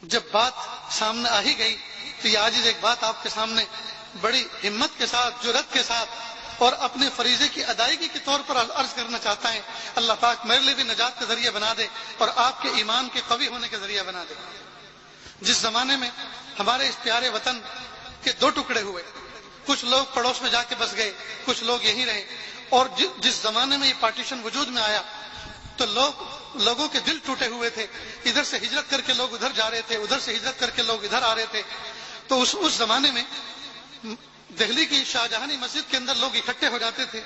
جب بات سامنے آ ہی گئی تو یہ عاجز ایک بات آپ کے سامنے بڑی ہمت کے ساتھ، جرأت کے ساتھ اور اپنے فریضے کی ادائیگی کے طور پر عرض کرنا چاہتا ہے، اللہ پاک میرے لیے بھی نجات کا ذریعہ بنا دے اور آپ کے ایمان کے قوی ہونے کا ذریعہ بنا دے۔ جس زمانے میں ہمارے اس پیارے وطن کے دو ٹکڑے ہوئے، کچھ لوگ پڑوس میں جا کے بس گئے، کچھ لوگ یہیں رہے، اور جس زمانے میں یہ پارٹیشن وجود میں آیا تو لوگوں کے دل ٹوٹے ہوئے تھے، ادھر سے ہجرت کر کے لوگ ادھر جا رہے تھے، ادھر سے ہجرت کر کے لوگ ادھر آ رہے تھے۔ تو اس زمانے میں دہلی کی شاہجہانی مسجد کے اندر لوگ اکٹھے ہو جاتے تھے،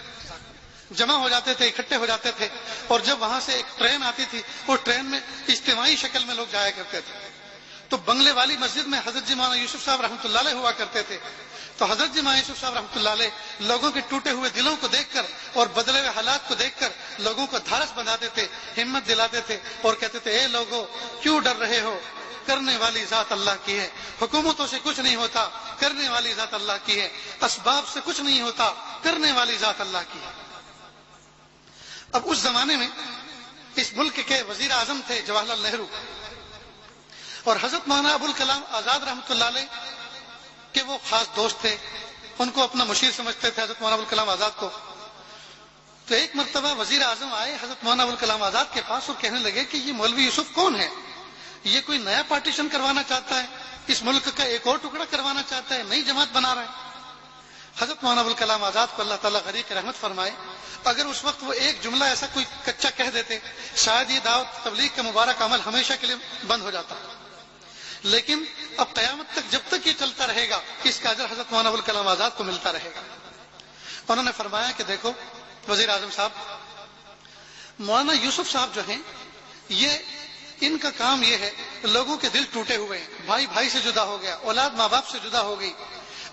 جمع ہو جاتے تھے، اکٹھے ہو جاتے تھے، اور جب وہاں سے ایک ٹرین آتی تھی، وہ ٹرین میں اجتماعی شکل میں لوگ جایا کرتے تھے۔ تو بنگلے والی مسجد میں حضرت جی مولانا یوسف صاحب رحمۃ اللہ علیہ ہوا کرتے تھے۔ تو حضرت جی مولانا یوسف صاحب رحمۃ اللہ علیہ لوگوں کے ٹوٹے ہوئے دلوں کو دیکھ کر اور بدلے ہوئے حالات کو دیکھ کر لوگوں کو دھارس بندھاتے تھے، ہمت دلاتے تھے اور کہتے تھے، اے لوگو کیوں ڈر رہے ہو، کرنے والی ذات اللہ کی ہے، حکومتوں سے کچھ نہیں ہوتا، کرنے والی ذات اللہ کی ہے، اسباب سے کچھ نہیں ہوتا، کرنے والی ذات اللہ کی ہے۔ اب اس زمانے میں اس ملک کے وزیر اعظم تھے جواہر لال نہرو، اور حضرت مولانا ابوالکلام آزاد رحمۃ اللہ علیہ کہ وہ خاص دوست تھے، ان کو اپنا مشیر سمجھتے تھے حضرت مولانا ابوالکلام آزاد کو۔ تو ایک مرتبہ وزیر اعظم آئے حضرت مولانا ابوالکلام آزاد کے پاس اور کہنے لگے کہ یہ مولوی یوسف کون ہے؟ یہ کوئی نیا پارٹیشن کروانا چاہتا ہے، اس ملک کا ایک اور ٹکڑا کروانا چاہتا ہے، نئی جماعت بنا رہا ہے۔ حضرت مولانا ابوالکلام آزاد کو اللہ تعالیٰ غریق رحمت فرمائے، اگر اس وقت وہ ایک جملہ ایسا کوئی کچا کہہ دیتے شاید یہ دعوت تبلیغ کا مبارک عمل ہمیشہ کے لیے بند ہو جاتا، لیکن اب قیامت تک جب تک یہ چلتا رہے گا اس کا اجر حضرت مولانا ابوالکلام آزاد کو ملتا رہے گا۔ انہوں نے فرمایا کہ دیکھو وزیر اعظم صاحب، مولانا یوسف صاحب جو ہیں یہ ان کا کام یہ ہے، لوگوں کے دل ٹوٹے ہوئے ہیں، بھائی بھائی سے جدا ہو گیا، اولاد ماں باپ سے جدا ہو گئی،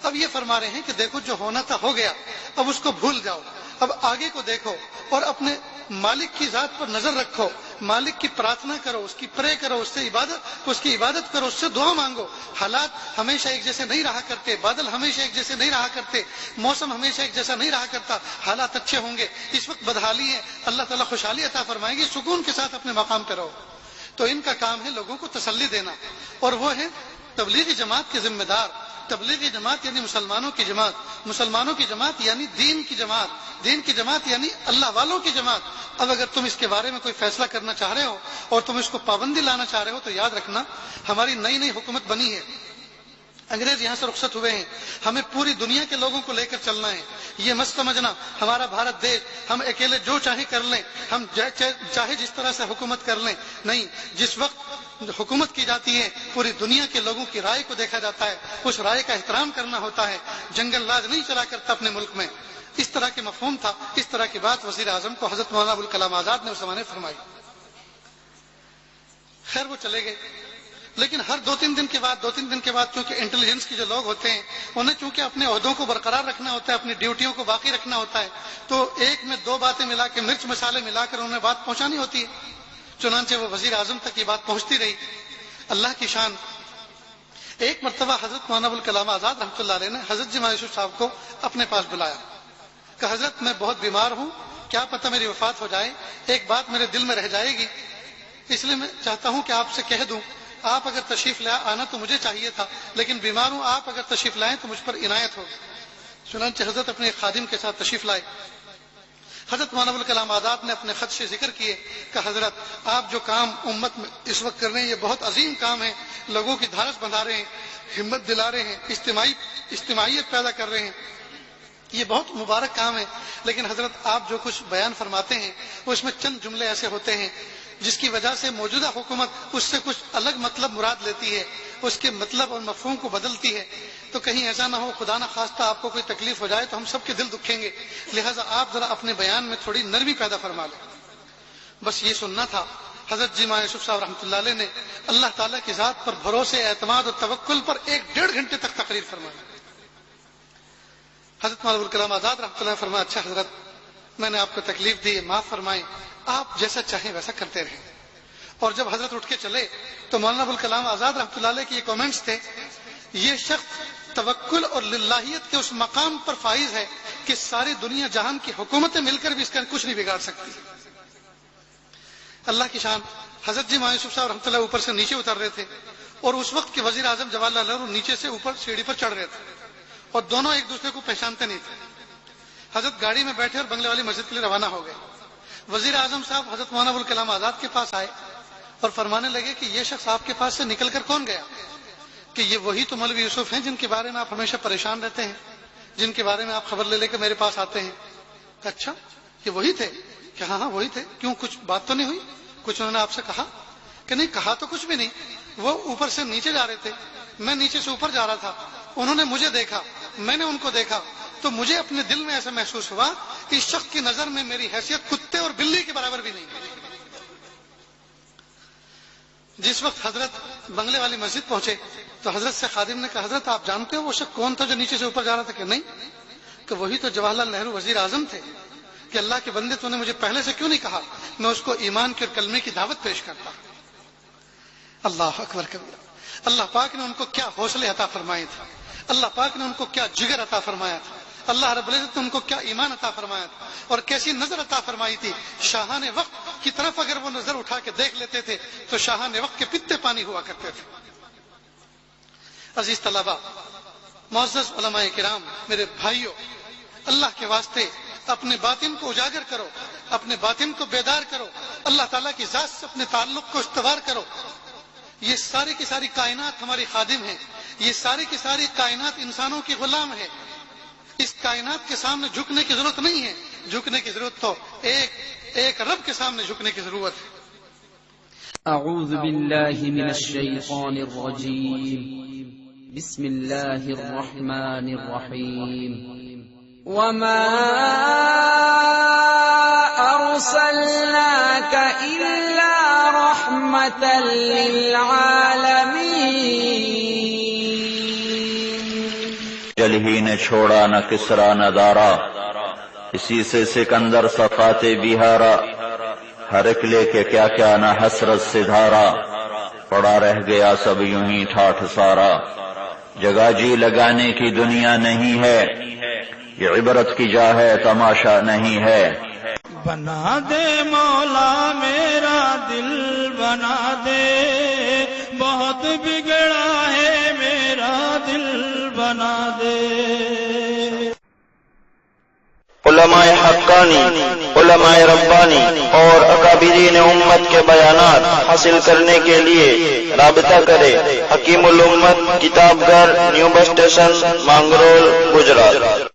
اب یہ فرما رہے ہیں کہ دیکھو جو ہونا تھا ہو گیا، اب اس کو بھول جاؤ، اب آگے کو دیکھو اور اپنے مالک کی ذات پر نظر رکھو، مالک کی پرارتھنا کرو، اس کی پرے کرو، اس کی عبادت کرو، اس سے دعا مانگو۔ حالات ہمیشہ ایک جیسے نہیں رہا کرتے، بادل ہمیشہ ایک جیسے نہیں رہا کرتے، موسم ہمیشہ ایک جیسا نہیں رہا کرتا، حالات اچھے ہوں گے، اس وقت بدحالی ہے، اللہ تعالیٰ خوشحالی عطا فرمائے گی، سکون کے ساتھ اپنے مقام پہ رہو۔ تو ان کا کام ہے لوگوں کو تسلی دینا، اور وہ ہے تبلیغی جماعت کے ذمہ دار۔ تبلیغی جماعت یعنی مسلمانوں کی جماعت، مسلمانوں کی جماعت یعنی دین کی جماعت، دین کی جماعت یعنی اللہ والوں کی جماعت۔ اب اگر تم اس کے بارے میں کوئی فیصلہ کرنا چاہ رہے ہو اور تم اس کو پابندی لانا چاہ رہے ہو تو یاد رکھنا ہماری نئی نئی حکومت بنی ہے، انگریز یہاں سے رخصت ہوئے ہیں، ہمیں پوری دنیا کے لوگوں کو لے کر چلنا ہے۔ یہ مت سمجھنا ہمارا بھارت دیش ہم اکیلے جو چاہے کر لیں، ہم چاہے جس طرح سے حکومت کر لیں، نہیں، جس وقت حکومت کی جاتی ہے پوری دنیا کے لوگوں کی رائے کو دیکھا جاتا ہے، اس رائے کا احترام کرنا ہوتا ہے، جنگل راج نہیں چلا کرتا اپنے ملک میں۔ اس طرح کے مفہوم تھا، اس طرح کی بات وزیر اعظم کو حضرت مولانا ابوالکلام آزاد نے اس زمانے فرمائی۔ خیر وہ چلے گئے، لیکن ہر دو تین دن کے بعد چونکہ انٹیلیجنس کے جو لوگ ہوتے ہیں انہیں چونکہ اپنے عہدوں کو برقرار رکھنا ہوتا ہے، اپنی ڈیوٹیوں کو باقی رکھنا ہوتا ہے، تو ایک میں دو باتیں ملا کے مرچ مسالے ملا کر انہیں بات پہنچانی ہوتی ہے۔ چنانچہ وہ وزیر اعظم تک یہ بات پہنچتی رہی۔ اللہ کی شان، ایک مرتبہ حضرت مولانا ابوالکلام آزاد رحمۃ اللہ علیہ نے حضرت جی مولانا یوسف صاحب کو اپنے پاس بلایا کہ حضرت میں بہت بیمار ہوں، کیا پتہ میری وفات ہو جائے، ایک بات میرے دل میں رہ جائے گی، اس لیے میں چاہتا ہوں کہ آپ سے کہہ دوں، آپ اگر تشریف لائے، آنا تو مجھے چاہیے تھا لیکن بیمار ہوں، آپ اگر تشریف لائیں تو مجھ پر عنایت ہو۔ چنانچہ حضرت اپنے ایک خادم کے ساتھ تشریف لائے۔ حضرت مولانا ابوالکلام آزاد نے اپنے خط سے ذکر کیے کہ حضرت آپ جو کام امت میں اس وقت کر رہے ہیں یہ بہت عظیم کام ہے، لوگوں کی دھارس بندھا رہے ہیں، ہمت دلا رہے ہیں، اجتماعیت پیدا کر رہے ہیں، یہ بہت مبارک کام ہے، لیکن حضرت آپ جو کچھ بیان فرماتے ہیں وہ اس میں چند جملے ایسے ہوتے ہیں جس کی وجہ سے موجودہ حکومت اس سے کچھ الگ مطلب مراد لیتی ہے، اس کے مطلب اور مفہوم کو بدلتی ہے، تو کہیں ایسا نہ ہو خدا نہ خواستہ آپ کو کوئی تکلیف ہو جائے تو ہم سب کے دل دکھیں گے، لہٰذا آپ ذرا اپنے بیان میں تھوڑی نرمی پیدا فرما لیں۔ بس یہ سننا تھا۔ حضرت جی مولانا یوسف صاحب رحمۃ اللہ علیہ نے اللہ تعالیٰ کی ذات پر بھروسے، اعتماد اور توکل پر 1.5 گھنٹے تک تقریر فرمائی۔ حضرت مولانا ابوالکلام آزاد رحمۃ اللہ نے فرمایا، اچھا حضرت میں نے آپ کو تکلیف دی، معاف فرمائیں، آپ جیسا چاہیں ویسا کرتے رہیں۔ اور جب حضرت اٹھ کے چلے تو مولانا ابوالکلام آزاد رحمۃ اللہ علیہ کے یہ کامنٹس تھے، یہ شخص توکل اور للہیت کے اس مقام پر فائز ہے کہ ساری دنیا جہان کی حکومتیں مل کر بھی اس کا کچھ نہیں بگاڑ سکتی۔ اللہ کی شان، حضرت جی مولانا یوسف صاحب رحمۃ اللہ اوپر سے نیچے اتر رہے تھے اور اس وقت کے وزیر اعظم جواہر لال نہرو نیچے سے اوپر سیڑھی پر چڑھ رہے تھے اور دونوں ایک دوسرے کو پہچانتے نہیں تھے. حضرت گاڑی میں بیٹھے اور بنگلے والی مسجد کے لیے روانہ ہو گئے. وزیر اعظم صاحب حضرت مولانا ابوالکلام آزاد کے پاس آئے اور فرمانے لگے کہ یہ شخص آپ کے پاس سے نکل کر کون گیا؟ کہ یہ وہی تو مولوی یوسف ہیں جن کے بارے میں آپ ہمیشہ پریشان رہتے ہیں، جن کے بارے میں آپ خبر لے لے کے میرے پاس آتے ہیں. اچھا یہ وہی تھے؟ کہ ہاں وہی تھے. کیوں کچھ بات تو نہیں ہوئی؟ کچھ انہوں نے آپ سے کہا؟ کہ نہیں کہا تو کچھ بھی نہیں. وہ اوپر سے نیچے جا رہے تھے، میں نیچے سے اوپر جا رہا تھا، انہوں نے مجھے دیکھا، میں نے ان کو دیکھا، تو مجھے اپنے دل میں ایسا محسوس ہوا کہ اس شخص کی نظر میں میری حیثیت کتے اور بلی کے برابر بھی نہیں. جس وقت حضرت بنگلے والی مسجد پہنچے تو حضرت سے خادم نے کہا حضرت آپ جانتے ہو وہ شخص کون تھا جو نیچے سے اوپر جا رہا تھا؟ کہ نہیں. کہ وہی تو جواہر لال نہرو وزیر اعظم تھے. کہ اللہ کے بندے تو نے مجھے پہلے سے کیوں نہیں کہا؟ میں اس کو ایمان کے اور کلمے کی دعوت پیش کرتا. اللہ اکبر کبیرہ. اللہ پاک نے ان کو کیا حوصلے عطا فرمائے تھے، اللہ پاک نے ان کو کیا جگر عطا فرمایا تھا، اللہ رب العزت نے ان کو کیا ایمان عطا فرمایا تھا اور کیسی نظر عطا فرمائی تھی. شاہان وقت کی طرف اگر وہ نظر اٹھا کے دیکھ لیتے تھے تو شاہان وقت کے پتے پانی ہوا کرتے تھے. عزیز طلبہ، معزز علماء کرام، میرے بھائیوں، اللہ کے واسطے اپنے باطن کو اجاگر کرو، اپنے باطن کو بیدار کرو، اللہ تعالیٰ کی ذات سے اپنے تعلق کو استوار کرو. یہ ساری کی ساری کائنات ہماری خادم ہیں، یہ ساری کی ساری کائنات انسانوں کی غلام ہے. اس کائنات کے سامنے جھکنے کی ضرورت نہیں ہے، جھکنے کی ضرورت تو ایک رب کے سامنے جھکنے کی ضرورت ہے. اعوذ باللہ من الشیطان الرجیم، بسم اللہ الرحمن الرحیم. وما ارسلناک الا رحمتا للعالمین. جل ہی نے چھوڑا نہ کسرا نہ دارا، اسی سے سکندر صفات بہارا. ہر ایک لے کے کیا کیا نہ حسرت سے دھارا، پڑا رہ گیا سب یوں ہی ٹھاٹھ سارا. جگہ جی لگانے کی دنیا نہیں ہے، یہ عبرت کی جا ہے تماشا نہیں ہے. بنا دے مولا میرا دل بنا دے، بہت بگڑا ہے میرا دل بنا دے. علماء حقانی، علماء ربانی اور اکابرین امت کے بیانات حاصل کرنے کے لیے رابطہ کرے. حکیم الامت کتاب گھر، new bus station, Mangrol, Gujarat.